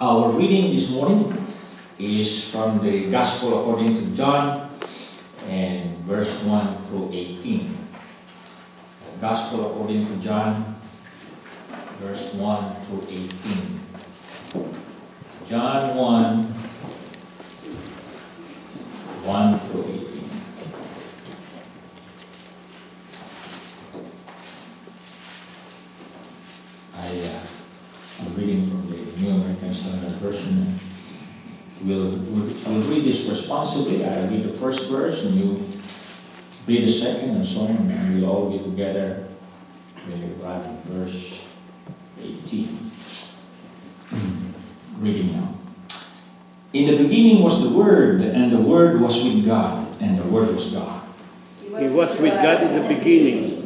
Our reading this morning is from the Gospel according to John, and verse 1 through 18. The Gospel according to John, verse 1 through 18. John 1, 1 through 18. I'm reading from the New American Standard Version. We'll read this responsibly. I read the first verse and you read the second and so on, and we'll all be together when we arrive at verse 18. Reading now. In the beginning was the Word, and the Word was with God, and the Word was God. He was with God in the beginning.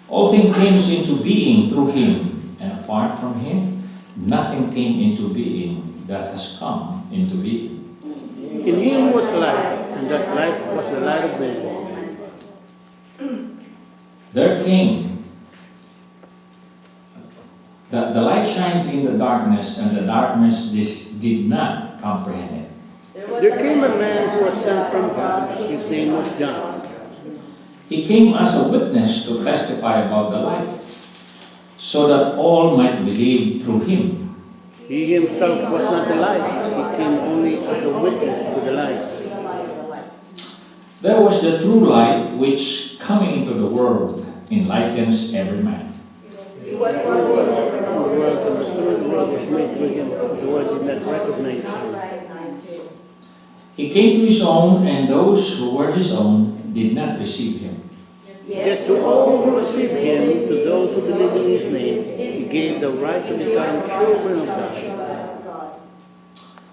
All things came into being through Him, and apart from Him, nothing came into being that has come into being. In Him was life, and that life was the light of men. There came, the light shines in the darkness, and the darkness did not comprehend it. There came a man who was sent from God. His name was John. He came as a witness to testify about the light, so that all might believe through him. He himself was not the light. He came only as a witness to the light. There was the true light, which coming into the world enlightens every man. He was the world, and the world was made through him. The world did not recognize him. He came to his own, and those who were his own did not receive him. Yet to all who received him, to those who believe in his name, he gave the right to become children of God.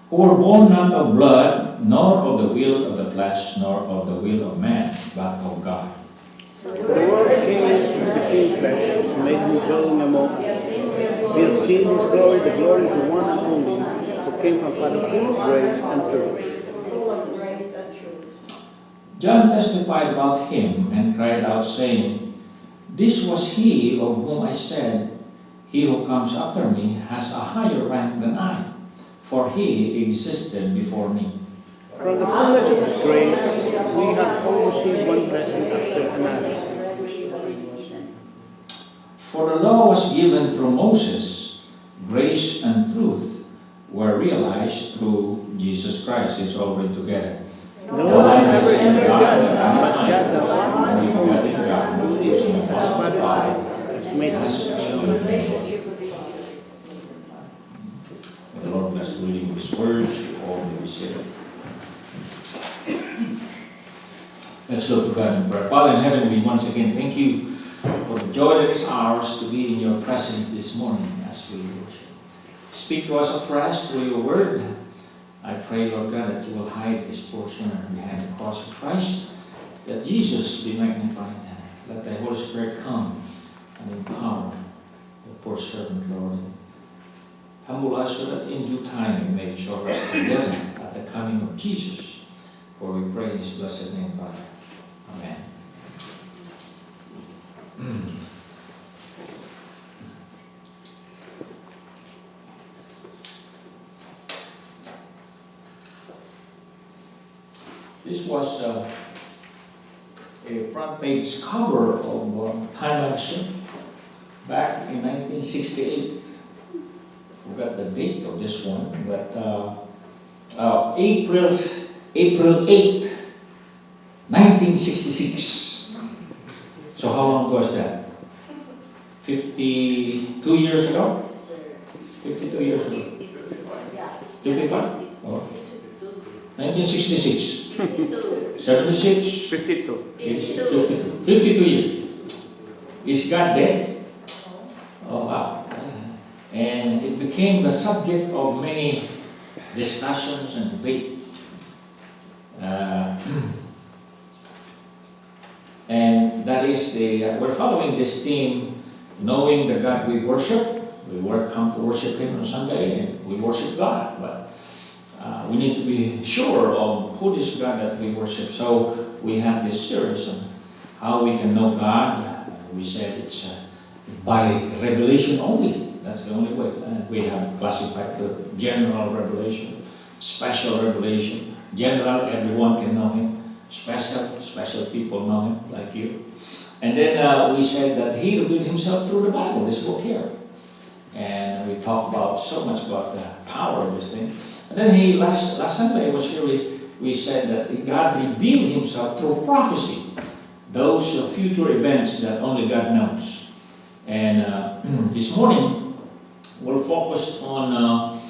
Who were born not of blood, nor of the will of the flesh, nor of the will of man, but of God. The Word became flesh, made him dwelling among us. We have seen his glory, the glory of the one and only, who came from Father, full of grace and truth. John testified about him and cried out, saying, This was he of whom I said, He who comes after me has a higher rank than I, for he existed before me. From the fullness of his grace, we have all received one blessing after another. For the law was given through Moses, grace and truth were realized through Jesus Christ. It's all read together. No one has ever entered God, but God, the one and only God, who is the Father, has made us. May the Lord bless reading His words. All may be said. Let's look to God in prayer. Father in heaven, we once again thank you for the joy that is ours to be in your presence this morning as we worship. Speak to us afresh through your word. I pray, Lord God, that you will hide this portion behind the cross of Christ, that Jesus be magnified. Let the Holy Spirit come and empower your poor servant, Lord. Humble us so that in due time you may show us together at the coming of Jesus. For we pray in his blessed name, Father. Amen. This was a front page cover of Time Magazine back in 1968. We got the date of this one, but April 8, 1966. So how long ago was that? 52 years ago? 52 years ago. 55? Oh. 1966. 76? 52. 52 years. Is God dead? Oh, wow. And it became the subject of many discussions and debate. And that is we're following this theme, knowing the God we worship. We come to worship Him on Sunday, and we worship God, but we need to be sure of who this God that we worship. So we have this series on how we can know God. We said it's by revelation only. That's the only way. We have classified the general revelation, special revelation. General, everyone can know him. Special people know him, like you. And then we said that he revealed himself through the Bible, this book here. And we talked about so much about the power of this thing. And then last Sunday was here, we said that God revealed himself through prophecy. Those future events that only God knows. And this morning, we'll focus on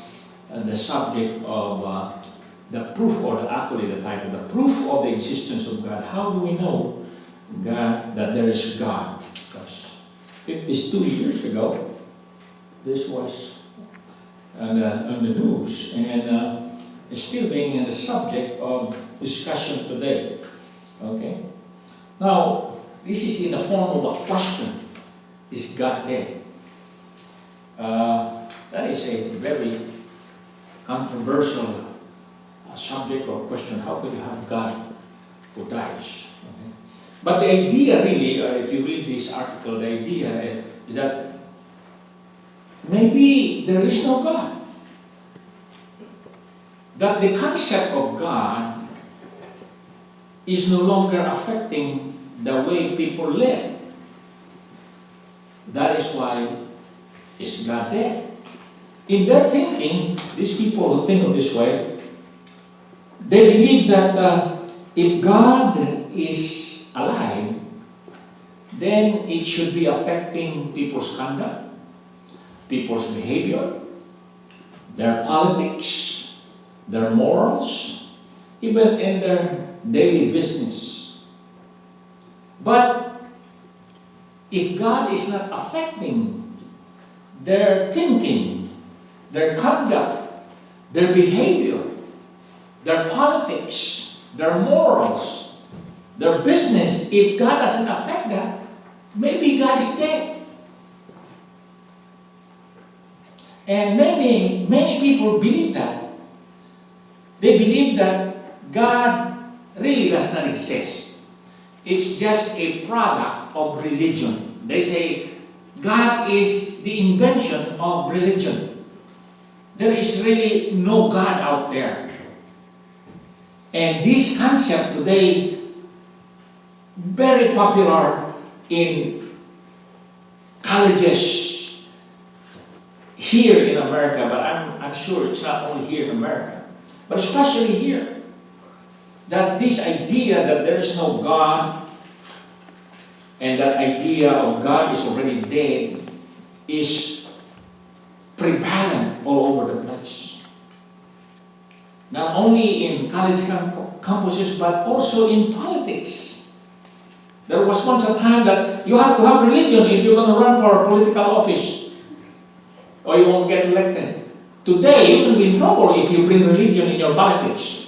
the subject of the proof, or actually the title, the proof of the existence of God. How do we know God, that there is God? Because 52 years ago, this was on the news, and it's still being the subject of discussion today. Okay? Now, this is in the form of a question. Is God dead? That is a very controversial subject or question. How could you have God who dies? Okay. But the idea really, if you read this article, the idea is that maybe there is no God. That the concept of God is no longer affecting the way people live. That is why is God dead? In their thinking, these people who think of this way, they believe that if God is alive, then it should be affecting people's conduct, people's behavior, their politics, their morals, even in their daily business. But if God is not affecting their thinking, their conduct, their behavior, their politics, their morals, their business, if God doesn't affect that, maybe God is dead. And many people believe that. They believe that God really does not exist. It's just a product of religion. They say God is the invention of religion. There is really no God out there. And this concept today, very popular in colleges here in America, but I'm sure it's not only here in America, but especially here. That this idea that there is no God, and that idea of God is already dead, is prevalent all over the place. Not only in college campuses, but also in politics. There was once a time that you have to have religion if you're going to run for a political office, or you won't get elected. Today, you can be in trouble if you bring religion in your politics.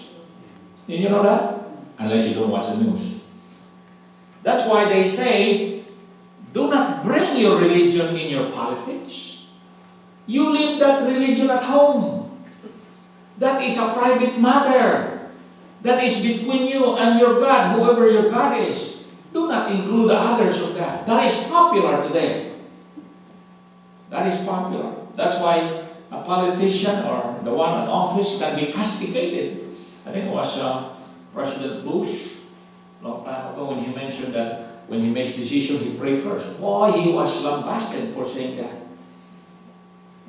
Did you know that? Unless you don't watch the news. That's why they say, do not bring your religion in your politics. You leave that religion at home. That is a private matter. That is between you and your God, whoever your God is. Do not include the others of that. That is popular today. That is popular. That's why a politician or the one in office can be castigated. I think it was President Bush, a long time ago, when he mentioned that when he makes decision, he pray first. Boy, he was lambasted for saying that.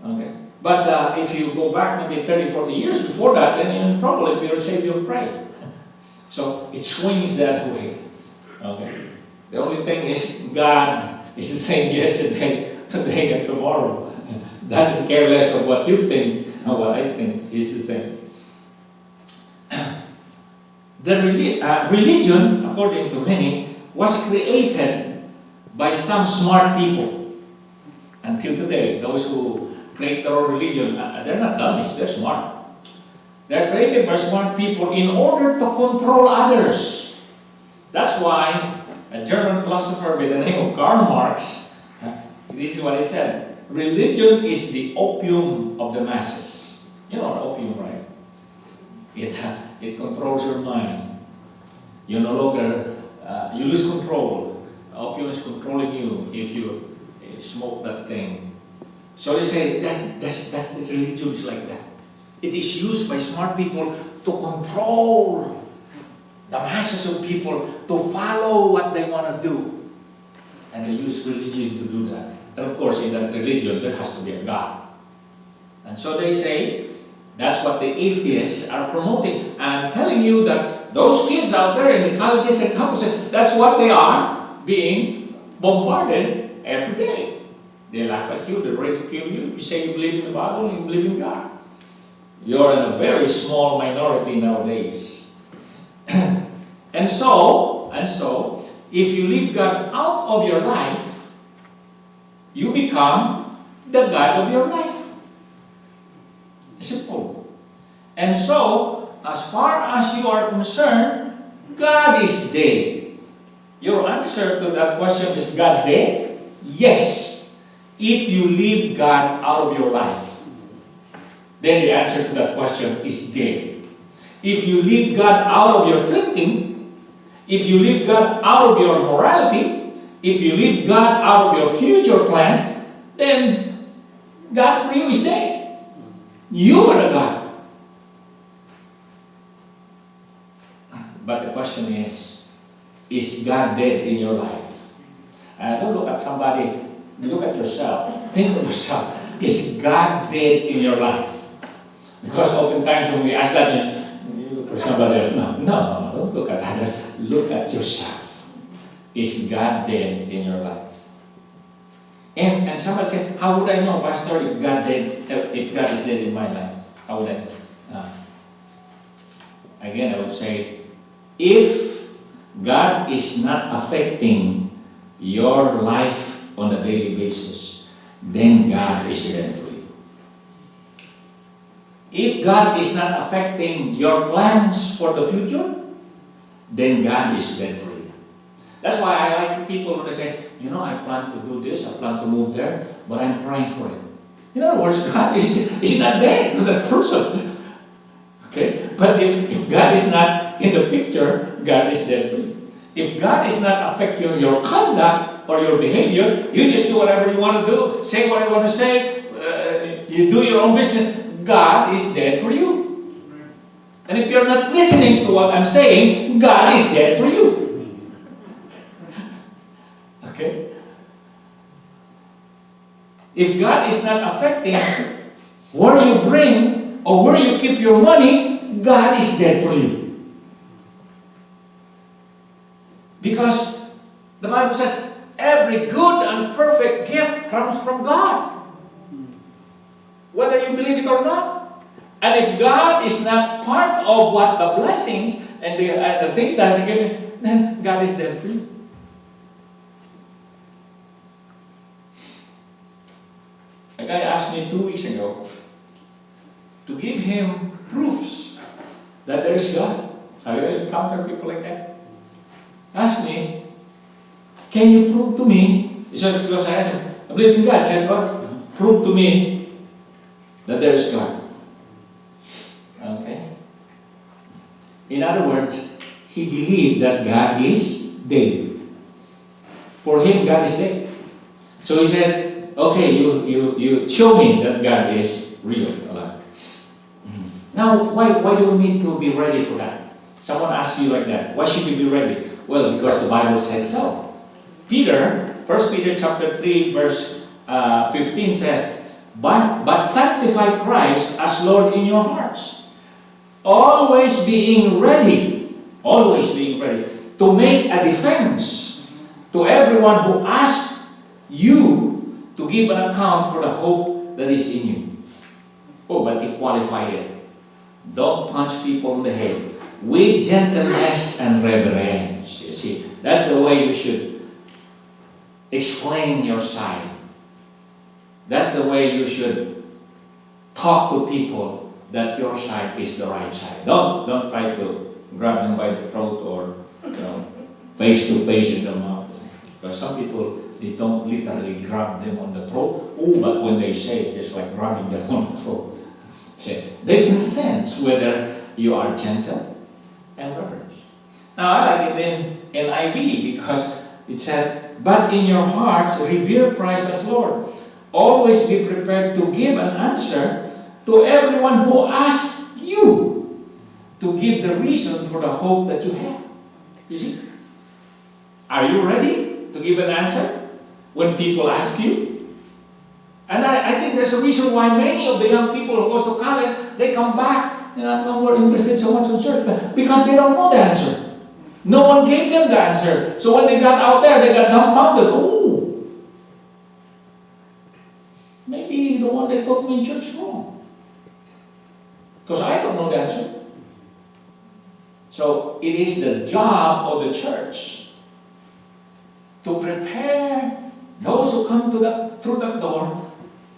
Okay. But if you go back maybe 30, 40 years before that, then you're in trouble if you say you'll pray. So it swings that way. Okay. The only thing is God is the same yesterday, today, and tomorrow. Doesn't care less of what you think and what I think. Is the same. The religion, according to many, was created by some smart people. Until today, those who create their own religion, they're not dummies, they're smart. They're created by smart people in order to control others. That's why a German philosopher by the name of Karl Marx, this is what he said: religion is the opium of the masses. You know opium, right? It controls your mind. You no longer, you lose control. Opium is controlling you if you smoke that thing. So they say that's the religion is like that. It is used by smart people to control the masses of people to follow what they want to do. And they use religion to do that. And of course, in that religion, there has to be a God. And so they say, that's what the atheists are promoting. And I'm telling you that those kids out there in the colleges and campuses, that's what they are being bombarded every day. They laugh at you, they ridicule you. You say you believe in the Bible, you believe in God. You're in a very small minority nowadays. And so, if you leave God out of your life, you become the God of your life. Simple. And so, as far as you are concerned, God is dead. Your answer to that question is God dead? Yes. If you leave God out of your life, then the answer to that question is dead. If you leave God out of your thinking, if you leave God out of your morality, if you leave God out of your future plans, then God for you is dead. You are the God. But the question is God dead in your life? Don't look at somebody, look at yourself. Think of yourself. Is God dead in your life? Because oftentimes when we ask that, you look for somebody else. No, don't look at others. Look at yourself. Is God dead in your life? And somebody said, how would I know, Pastor, if God is dead in my life? How would I? Again, I would say, if God is not affecting your life on a daily basis, then God is dead for you. If God is not affecting your plans for the future, then God is dead for you. That's why I like people when they say, I plan to do this, I plan to move there, but I'm praying for it. In other words, God is not dead to that person. Okay? But if God is not in the picture, God is dead for you. If God is not affecting your conduct or your behavior, you just do whatever you want to do, say what you want to say, you do your own business, God is dead for you. And if you're not listening to what I'm saying, God is dead for you. Okay? If God is not affecting where you bring or where you keep your money, God is dead for you. Because the Bible says every good and perfect gift comes from God. Whether you believe it or not. And if God is not part of what the blessings and the things that He's given, then God is dead for you. A guy asked me 2 weeks ago to give him proofs that there is God. Have you encountered people like that? Ask me, can you prove to me? He said, because I asked him, I believe in God. He said, what? Prove to me that there is God. Okay? In other words, he believed that God is dead. For him, God is dead. So he said, okay, you show me that God is real. Now, why do we need to be ready for that? Someone asks you like that. Why should we be ready? Well, because the Bible says so. Peter, 1 Peter chapter 3, verse 15 says, But sanctify Christ as Lord in your hearts, always being ready to make a defense to everyone who asks you to give an account for the hope that is in you. Oh, but he qualified it. Don't punch people on the head. With gentleness and reverence. You see, that's the way you should explain your side. That's the way you should talk to people that your side is the right side. Don't try to grab them by the throat or face to face in the mouth. Because some people, they don't literally grab them on the throat. Oh, but when they say it, it's like grabbing them on the throat. They can sense whether you are gentle and reverent. Now, I like it in NIV because it says, but in your hearts revere Christ as Lord, always be prepared to give an answer to everyone who asks you to give the reason for the hope that you have. You see? Are you ready to give an answer when people ask you? And I think there's a reason why many of the young people who goes to college, they come back and are no more interested so much in church because they don't know the answer. No one gave them the answer. So when they got out there, they got dumbfounded. Oh, maybe the one they taught me in church is wrong. Because I don't know the answer. So it is the job of the church to prepare those who come through that door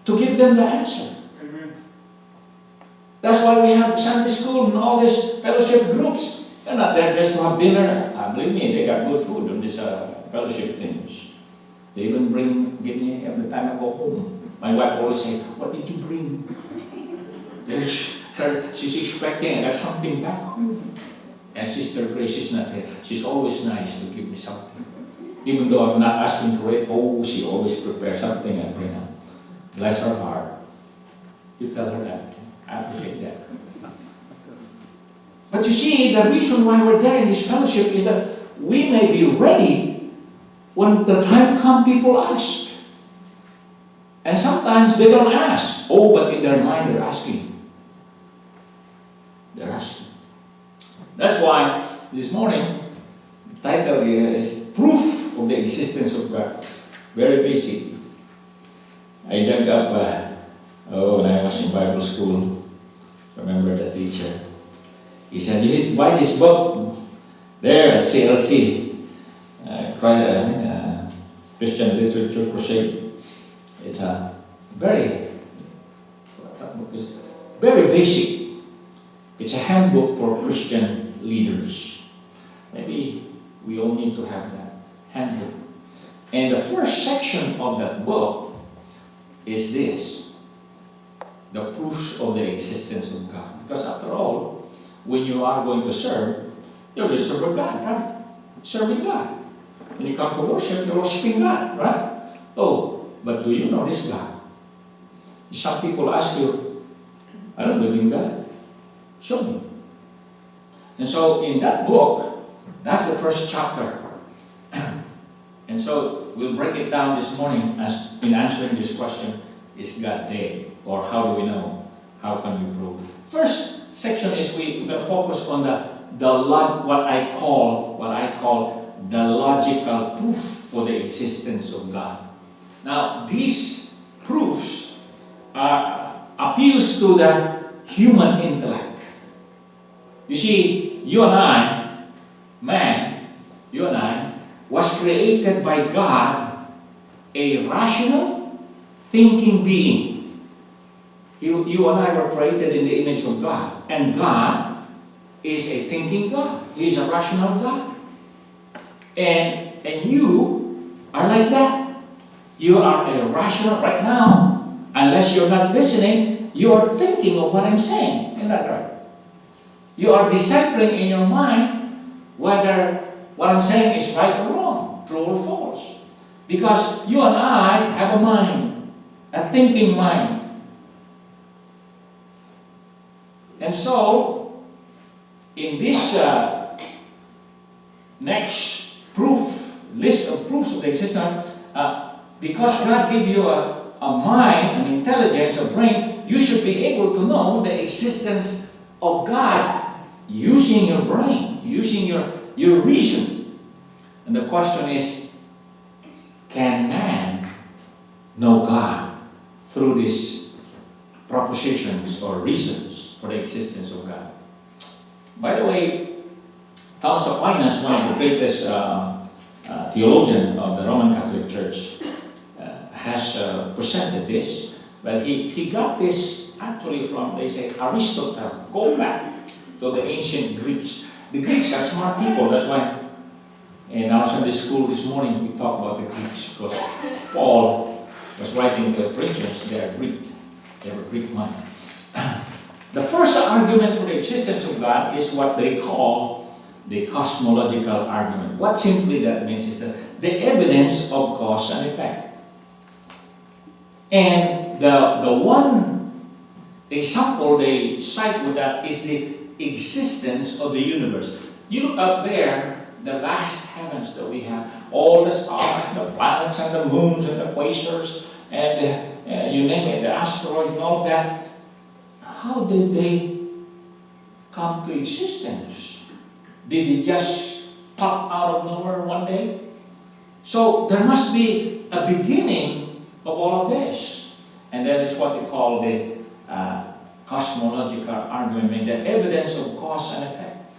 to give them the answer. Amen. That's why we have Sunday school and all these fellowship groups. They're not there just to have dinner. Believe me, they got good food on these fellowship things. They even give me every time I go home. My wife always say, "What did you bring?" She's expecting I got something back home. And Sister Grace is not here. She's always nice to give me something. Even though I'm not asking for it, she always prepares something and bring up. Bless her heart. You tell her that. I appreciate that. But you see, the reason why we're there in this fellowship is that we may be ready when the time comes people ask. And sometimes they don't ask. But in their mind they're asking. They're asking. That's why this morning, the title here is Proof of the Existence of God. Very basic. I dug up, when I was in Bible school, remember the teacher. He said, "You need to buy this book there at CLC, Christian Literature Crusade." It's a very basic. It's a handbook for Christian leaders. Maybe we all need to have that handbook. And the first section of that book is this: the proofs of the existence of God. Because after all, when you are going to serve, you're going to serve God, right? Serving God. When you come to worship, you're worshiping God, right? But do you know this God? Some people ask you, "I don't believe in God. Show me." And so in that book, that's the first chapter. And so we'll break it down this morning as in answering this question, is God dead? Or how do we know? How can we prove? First section is we're going to focus on what I call the logical proof for the existence of God. Now, these proofs appeals to the human intellect. You see, you and I, was created by God, a rational, thinking being. You and I were created in the image of God, and God is a thinking God. He is a rational God. And you are like that. You are a rational right now. Unless you're not listening, you are thinking of what I'm saying. Isn't that right? You are deciphering in your mind whether what I'm saying is right or wrong, true or false. Because you and I have a mind, a thinking mind. And so, in this next list of proofs of the existence, because God gave you a mind, an intelligence, a brain, you should be able to know the existence of God using your brain, using your reason. And the question is, can man know God through these propositions or reasons for the existence of God? By the way, Thomas Aquinas, one of the greatest theologians of the Roman Catholic Church, has presented this, but he got this actually from, they say, Aristotle. Go back to the ancient Greeks. The Greeks are smart people. That's why in our Sunday school this morning we talk about the Greeks, because Paul was writing to the Corinthians. They are Greek. They have a Greek mind. The first argument for the existence of God is what they call the cosmological argument. What simply that means is that the evidence of cause and effect. And the one example they cite with that is the existence of the universe. You look up there, the vast heavens that we have, all the stars, the planets and the moons and the quasars, and you name it, the asteroids and all of that. How did they come to existence? Did it just pop out of nowhere one day? So there must be a beginning of all of this. And that is what they call the cosmological argument, meaning the evidence of cause and effect.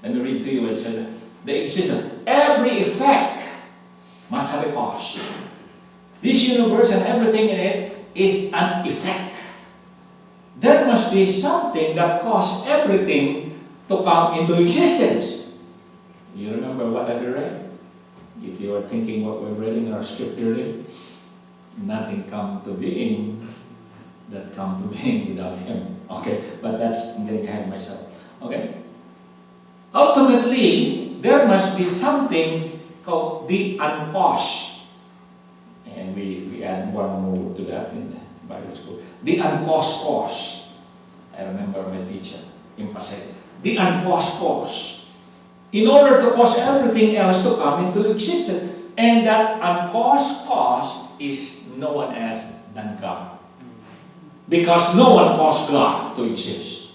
Let me read to you. It says, the existence, every effect must have a cause. This universe and everything in it is an effect. There must be something that caused everything to come into existence. You remember what I read? If you are thinking what we're reading in our scripture today, nothing come to being that come to being without Him. Okay, but I'm getting ahead of myself. Okay? Ultimately, there must be something called the uncaused. And we add one more to that in the Bible school. The uncaused cause. I remember my teacher emphasizing the uncaused cause. In order to cause everything else to come into existence. And that uncaused cause is no one else than God. Because no one caused God to exist.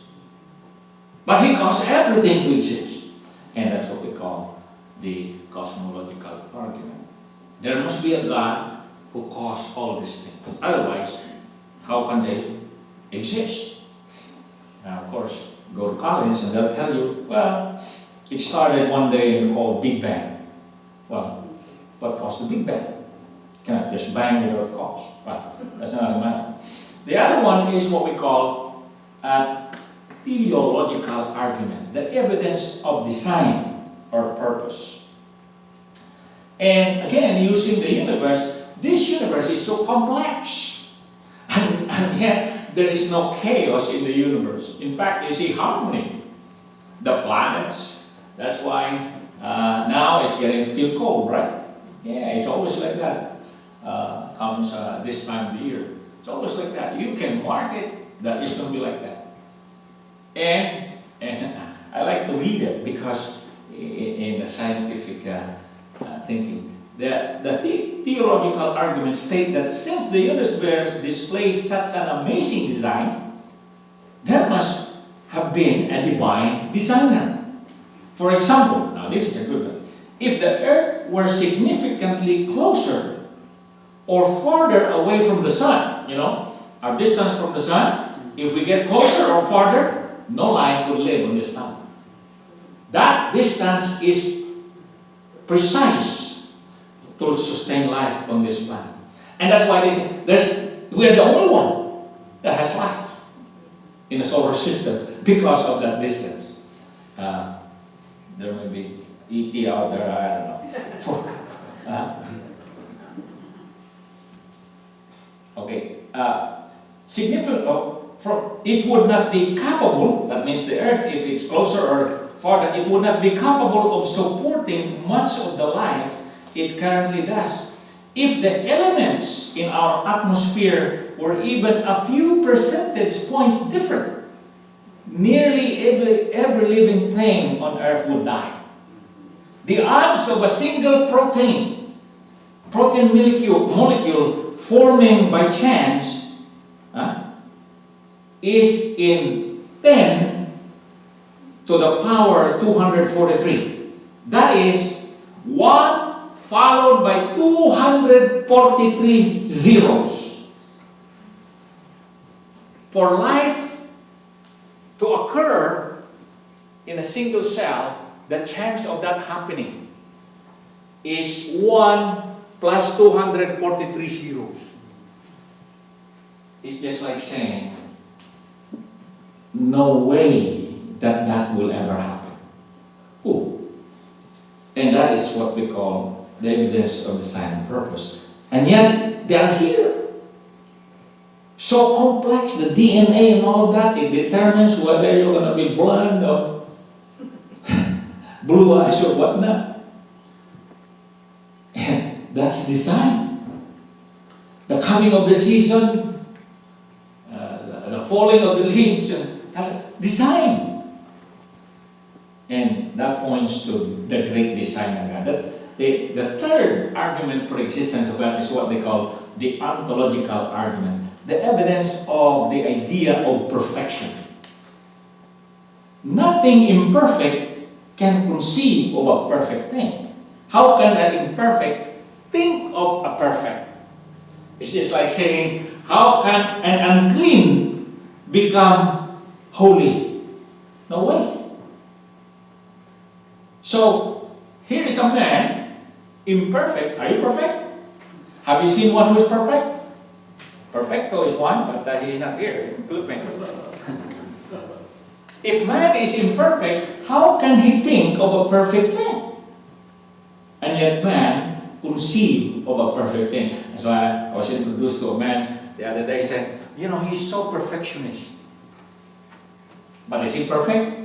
But He caused everything to exist. And that's what we call the cosmological argument. There must be a God who caused all these things. Otherwise, how can they exist? Now, of course, go to college and they'll tell you, well, it started one day and called Big Bang. Well, what caused the Big Bang? You cannot just bang without cause. Well, that's another matter. The other one is what we call a teleological argument, the evidence of design or purpose. And again, using the universe, this universe is so complex. And yet, there is no chaos in the universe. In fact, you see harmony. The planets, that's why now it's getting to feel cold, right? Yeah, it's always like that. Comes this time of the year. It's always like that. You can mark it that it's going to be like that. And I like to read it because in the scientific thinking, the theological arguments state that since the universe displays such an amazing design, there must have been a divine designer. For example, now this is a good one. If the earth were significantly closer or farther away from the sun, our distance from the sun, if we get closer or farther, no life would live on this planet. That distance is precise to sustain life on this planet. And that's why they say we are the only one that has life in the solar system because of that distance. There may be E.T. out there, I don't know. Okay. Significant, it would not be capable, that means the earth, if it's closer or farther, it would not be capable of supporting much of the life it currently does. If the elements in our atmosphere were even a few percentage points different, nearly every living thing on earth would die. The odds of a single protein molecule forming by chance is in 10 to the power 243. That is 1 followed by 243 zeros. For life to occur in a single cell, the chance of that happening is 1 plus 243 zeros. It's just like saying, no way that will ever happen. Oh. And that is what we call the evidence of design and purpose. And yet, they are here. So complex, the DNA and all of that, it determines whether you're going to be blonde or blue eyes or whatnot. That's design. the coming of the season, the falling of the leaves, has a design. And that points to the great design of God. The third argument for existence of God is what they call the ontological argument, the evidence of the idea of perfection. Nothing imperfect can conceive of a perfect thing. How can an imperfect think of a perfect? It's just like saying, how can an unclean become holy? No way. So, here is a man, imperfect. Are you perfect? Have you seen one who is perfect? Perfecto is one, but he is not here. Look, man. If man is imperfect, how can he think of a perfect thing? And yet man conceive of a perfect thing. That's why I was introduced to a man the other day. He said, he's so perfectionist. But is he perfect?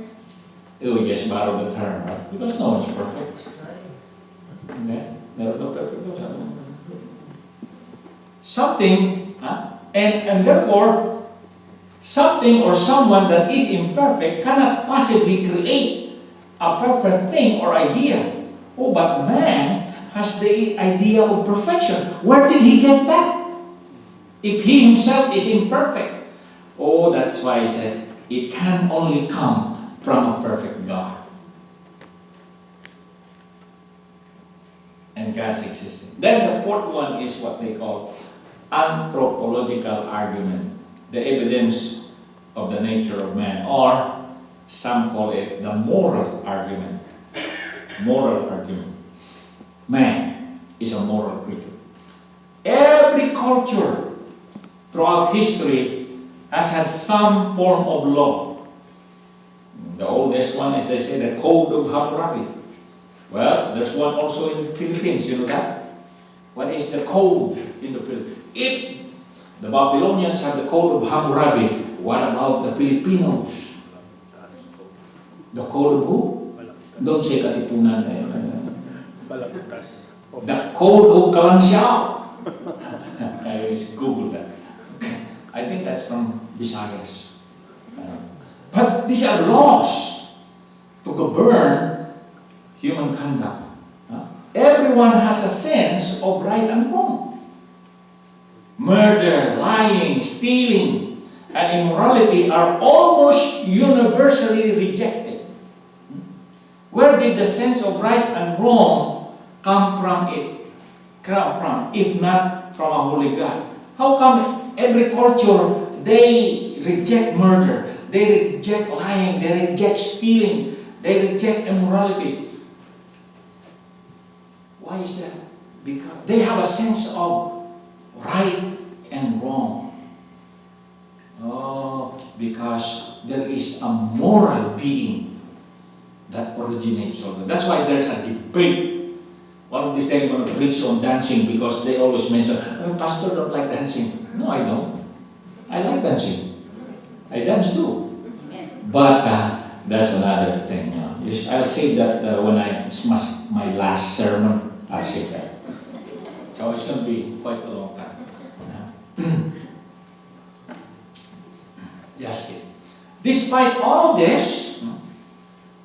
We just borrow the term, right? Because no one's perfect. Okay? Something, and therefore, something or someone that is imperfect cannot possibly create a perfect thing or idea. Oh, but man has the idea of perfection. Where did he get that? If he himself is imperfect. Oh, that's why he said, it can only come from a perfect God. And God's existing. Then the fourth one is what they call anthropological argument, the evidence of the nature of man, or some call it the moral argument. Moral argument. Man is a moral creature. Every culture throughout history has had some form of law. The oldest one is, they say, the Code of Hammurabi. Well, there's one also in the Philippines, you know that? What is the code in the Philippines? If the Babylonians have the Code of Hammurabi, what about the Filipinos? The Code of who? Don't say Katipunan. The Code of Kalansiao. I Google that. I think that's from Visayas. But these are laws to govern human conduct. Everyone has a sense of right and wrong. Murder, lying, stealing, and immorality are almost universally rejected. Where did the sense of right and wrong come from, if not from a holy God? How come every culture, they reject murder, they reject lying, they reject stealing, they reject immorality? Why is that? Because they have a sense of right and wrong. Oh, because there is a moral being that originates all that. That's why there's a debate. One of these days I'm going to preach on dancing, because they always mention, Pastor don't like dancing. No, I don't. I like dancing. I dance too. But that's another thing. I'll say that when it's my last sermon. I'll say that. So it's going to be quite a long time. Just kidding. Despite all this,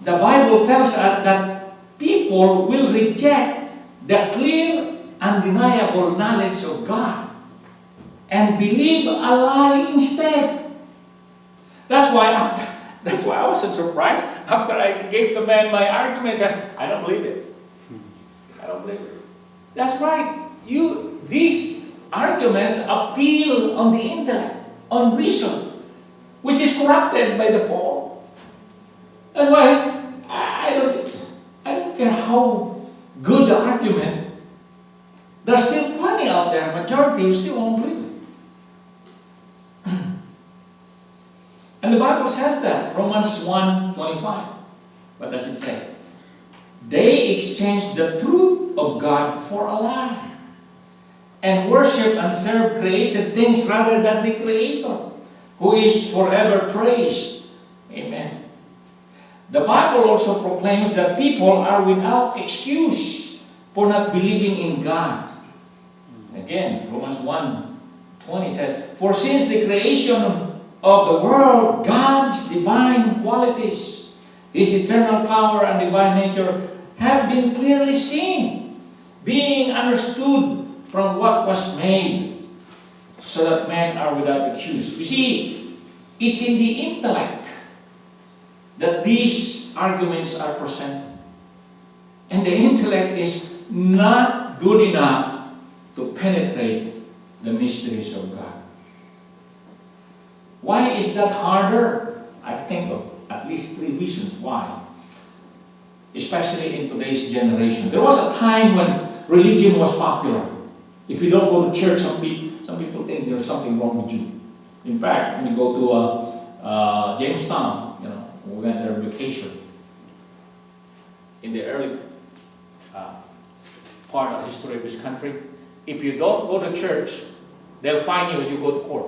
the Bible tells us that people will reject the clear, undeniable knowledge of God and believe a lie instead. That's why I was so surprised after I gave the man my arguments. I don't believe it. I don't believe it. That's right. These arguments appeal on the intellect, on reason, which is corrupted by the fall. That's why I don't care how good the argument. There's still plenty out there, majority who still won't believe it. And the Bible says that, Romans 1:25. What does it say? They exchanged the truth of God for a lie, and worship and serve created things rather than the Creator, who is forever praised. Amen. The Bible also proclaims that people are without excuse for not believing in God. Again, Romans 1, 20 says, "For since the creation of the world, God's divine qualities, His eternal power and divine nature have been clearly seen, being understood from what was made, so that men are without excuse." You see, it's in the intellect that these arguments are presented. And the intellect is not good enough to penetrate the mysteries of God. Why is that harder? I think of at least 3 reasons why. Especially in today's generation. There was a time when religion was popular. If you don't go to church, some people think there's something wrong with you. In fact, when you go to Jamestown, we went there on vacation. In the early part of the history of this country, if you don't go to church, they'll fine you and you go to court.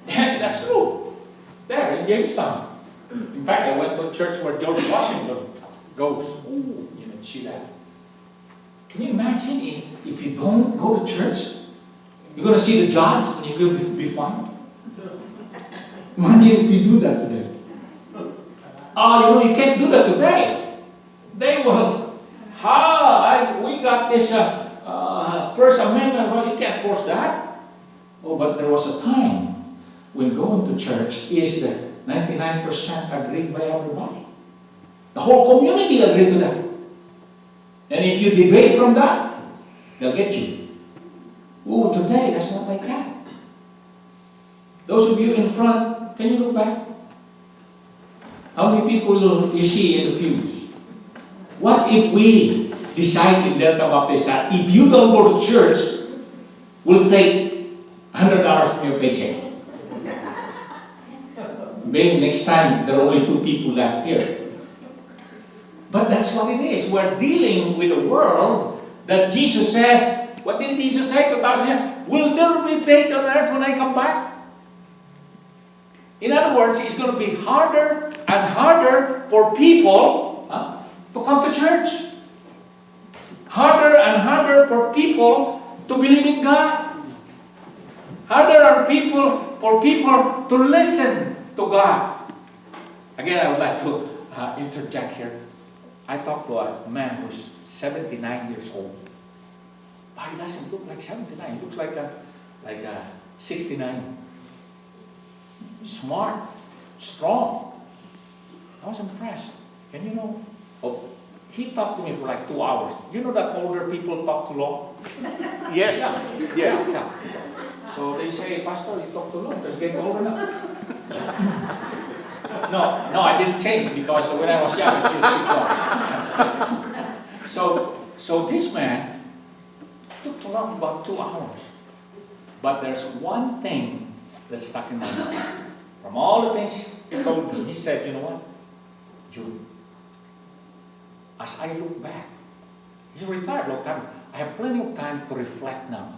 That's true. There in Jamestown. In fact, I went to a church where George Washington goes. Ooh, see that. Can you imagine if you don't go to church, you're going to see the judge and you're going to be fined? Imagine if you do that today. You can't do that today. They will, we got this First Amendment, well, you can't force that. Oh, but there was a time when going to church is that 99% agreed by everybody. The whole community agreed to that. And if you debate from that, they'll get you. Oh, today, that's not like that. Those of you in front, can you look back? How many people you see in the pews? What if we decide in Delta Baptist that if you don't go to church, we'll take $100 from your paycheck? Maybe next time there are only 2 people left here. But that's what it is. We're dealing with a world that Jesus says, what did Jesus say 2,000 years? Will there be faith on earth when I come back? In other words, it's going to be harder and harder for people to come to church. Harder and harder for people to believe in God. Harder for people to listen to God. Again, I would like to interject here. I talked to a man who's 79 years old. But he doesn't look like 79. He looks like a 69. Smart, strong. I was impressed. And he talked to me for like 2 hours. You know that older people talk too long? Yes. Yeah. Yes. Yeah. So they say, Pastor, you talk too long. Just get older now. No, I didn't change because when I was young, I still speak long. So this man took too long, about 2 hours. But there's one thing that stuck in my mind. From all the things he told me, he said, you know what, Jude, as I look back, he's retired a long time, I have plenty of time to reflect now.